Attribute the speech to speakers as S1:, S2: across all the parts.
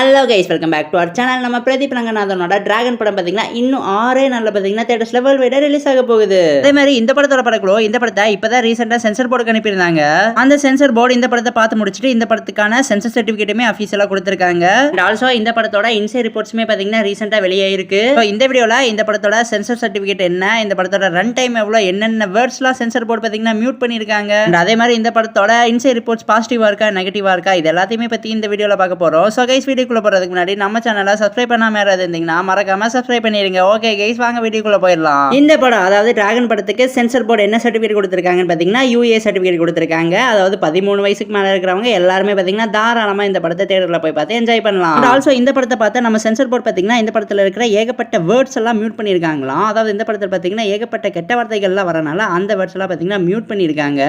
S1: Hello guys, welcome back to our channel. நம்ம Pradeep ரங்கநாதனோட dragon படம் பார்த்தீங்கன்னா இன்னும் 6 நாளில் பார்த்தீங்கன்னா தேட்டர்ஸ்ல வேர்ல்ட் வைடா ரிலீஸ் ஆக போகுது. அதே மாதிரி இந்த படத்தோட படக்குழு இந்த படத்தை இப்பதான் ரீசெண்டா சென்சர் போர்டுக்கு அனுப்பியிருந்தாங்க. அந்த சென்சர் போர்டு இந்த படத்தை பார்த்து முடிச்சுட்டு இந்த படத்துக்கான சென்சர் சர்டிபிகேட்டுமே அஃபீஷியலா கொடுத்திருக்காங்க. அண்ட் ஆல்சோ இந்த படத்தோட இன்சைட் ரிப்போர்ட்ஸுமே பார்த்தீங்கன்னா ரீசெண்டா வெளியாயிருக்கு. இந்த வீடியோல இந்த படத்தோட சென்சர் சர்டிபிகேட் என்ன, இந்த படத்தோட ரன் டைம் எவ்வளவு, என்னென்ன வேர்ட்ஸ்லாம் சென்சர் போர்டு பார்த்தீங்கன்னா மியூட் பண்ணியிருக்காங்க, அதே மாதிரி இந்த படத்தோட இன்சைட் ரிப்போர்ட்ஸ் பாசிட்டிவா இருக்கா நெகட்டிவா இருக்கா இது எல்லாத்தையுமே பத்தி இந்த வீடியோல பார்க்க போறோம். ஸோ கைஸ், வீடியோக்குள்ள போறதுக்கு முன்னாடி நம்ம சேனலை சப்ஸ்கிரைப் பண்ணாம யாராவது இருந்தீங்கன்னா மறக்காம சப்ஸ்கிரைப் பண்ணிருங்க. ஓகே கைஸ், வாங்க வீடியோக்குள்ள போயிடலாம். இந்த படம் அதாவது டிராகன் படத்துக்கு சென்சர் போர்டு என்ன சர்டிபிகேட் கொடுத்திருக்காங்கன்னு பாத்தீங்கன்னா யூஏ சர்டிபிகேட் கொடுத்திருக்காங்க. அதாவது 13 வயசுக்கு மேல இருக்கிறவங்க எல்லாருமே பாத்தீங்கன்னா தாராளமா இந்த படத்தை தியேட்டர்ல போய் பார்த்து என்ஜாய் பண்ணலாம். ஆல்சோ இந்த படத்தை பார்த்து நம்ம சென்சர் போர்டு பாத்தீங்கன்னா இந்த படத்துல இருக்கிற ஏகப்பட்ட வேர்ட்ஸ் எல்லாம் மியூட் பண்ணிருக்காங்களாம். அதாவது இந்த படத்துல பாத்தீங்கன்னா ஏகப்பட்ட கெட்ட வார்த்தைகள் எல்லாம் வரனால அந்த வேர்ட்ஸ் எல்லாம் பாத்தீங்கன்னா மியூட் பண்ணிருக்காங்க.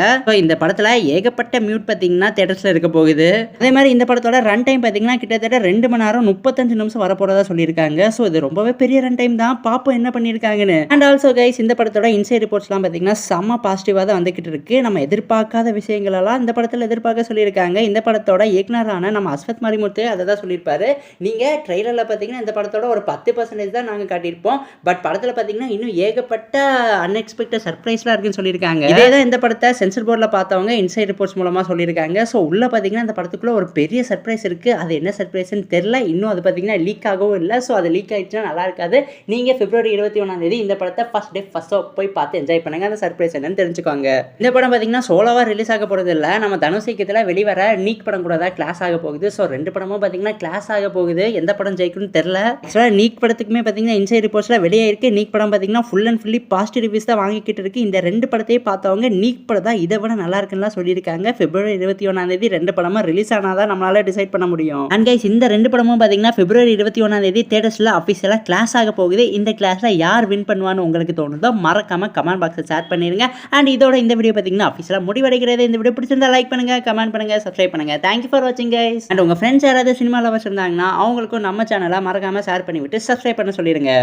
S1: இந்த படத்துல ஏகப்பட்ட மியூட் பாத்தீங்கன்னா தியேட்டர்ஸ்ல இருக்க போகுது. அதே மாதிரி இந்த படத்தோட ரன் டைம் பாத்தீங்கன்னா கிட்டத்தட்ட 2 மணி நேரம் 35 நிமிஷம் வரப்போறதா சொல்லியிருக்காங்க. ஸோ இது ரொம்பவே பெரிய ரன் டைம் தான். பாப்போம் என்ன பண்ணியிருக்காங்கன்னு. அண்ட் ஆல்சோ கைஸ், இந்த படத்தோட இன்சைட் ரிப்போர்ட்ஸ்லாம் பார்த்தீங்கன்னா செம்ம பாசிட்டிவாக தான் வந்துகிட்டு இருக்கு. நம்ம எதிர்பார்க்காத விஷயங்கள் எல்லாம் இந்த படத்தில் எதிர்பார்க்க சொல்லியிருக்காங்க. இந்த படத்தோட இயக்குனரான நம்ம அஸ்வத் மரிமுத்து அதை தான் சொல்லியிருப்பாரு. நீங்கள் ட்ரெய்லரில் பார்த்தீங்கன்னா இந்த படத்தோட ஒரு 10% தான் நாங்கள் காட்டியிருப்போம். பட் படத்தில் பார்த்தீங்கன்னா இன்னும் ஏகப்பட்ட அன்எக்ஸ்பெக்டட் சர்ப்ரைஸ்லாம் இருக்குன்னு சொல்லியிருக்காங்க. இதே தான் இந்த படத்தை சென்சர் போர்டில் பார்த்தவங்க இன்சைட் ரிப்போர்ட்ஸ் மூலமாக சொல்லியிருக்காங்க. ஸோ உள்ள பார்த்தீங்கன்னா இந்த படத்துக்குள்ள ஒரு பெரிய சர்ப்ரைஸ் இருக்குது. அது என்ன சர்ப்ரைஸ்ன்னு தெரியல. இன்னும் அது பார்த்தீங்கன்னா லீக் ஆகவும் இல்லை. ஸோ அது லீக் ஆகிடுச்சுன்னா நல்லா இருக்காது. நீங்கள் பிப்ரவரி 21 இந்த படத்தை ஃபர்ஸ்ட் டே ஃபர்ஸ்ட் ஷோ போய் பார்த்து என்ஜாய் பண்ணுங்க. அந்த சர்ப்ரைஸ் என்னன்னு தெரிஞ்சுக்கோங்க. இந்த படம் பார்த்தீங்கன்னா சோலோவாக ரிலீஸ் ஆக போகிறது இல்லை. நம்ம தனுஷிக்கத்தில் வெளிவர நீக் படம் கூட தான் கிளாஸ் ஆக போகுது. ஸோ 2 படமும் பார்த்தீங்கன்னா கிளாஸ் ஆக போகுது. எந்த படம் ஜெயிக்கும்னு தெரியல. ஆக்சுவலாக நீக் படத்துக்குமே பார்த்தீங்கன்னா இன்சைட் ரிப்போர்ட்ஸ்லாம் வெளியாயிருக்கு. நீக் படம் பார்த்தீங்கன்னா full and fully positive reviews தான் வாங்கிக்கிட்டு இருக்கு. இந்த 2 படத்தையும் பார்த்தவங்க நீக் படம் தான் இதை விட நல்லா இருக்குன்னு சொல்லியிருக்காங்க. பிப்ரவரி 21 2 படமும் ரிலீஸ் ஆனாதான் நம்மளால டிசைட் பண்ண முடியும். அண்ட் கைஸ், இந்த 2 படமும் பார்த்தீங்கன்னா பிப்ரவரி 21 தியேட்டர்ஸ்ல அஃபிஷியலா கிளாஸ் ஆக போகுது. இந்த கிளாஸ்ல யார் வின் பண்ணுவான்னு உங்களுக்கு தோணுதோ மறக்காம கமெண்ட் பாக்ஸ்ல ஷேர் பண்ணிருங்க. அண்ட் இதோட இந்த வீடியோ பார்த்தீங்கன்னா அஃபிஷியலா முடிவடைகிறது. இந்த வீடியோ பிடிச்சிருந்தா லைக் பண்ணுங்க, கமெண்ட் பண்ணுங்க, சப்ஸ்கிரைப் பண்ணுங்க. தேங்க்யூ ஃபார் வாட்சிங் கைஸ். அண்ட் உங்க ஃப்ரெண்ட்ஸ் யாராவது சினிமா லவர்ஸ் இருந்தாங்கன்னா அவங்களுக்கும் நம்ம சேனலை மறக்காம ஷேர் பண்ணி விட்டு சப்ஸ்கிரைப் பண்ண சொல்லிடுங்க.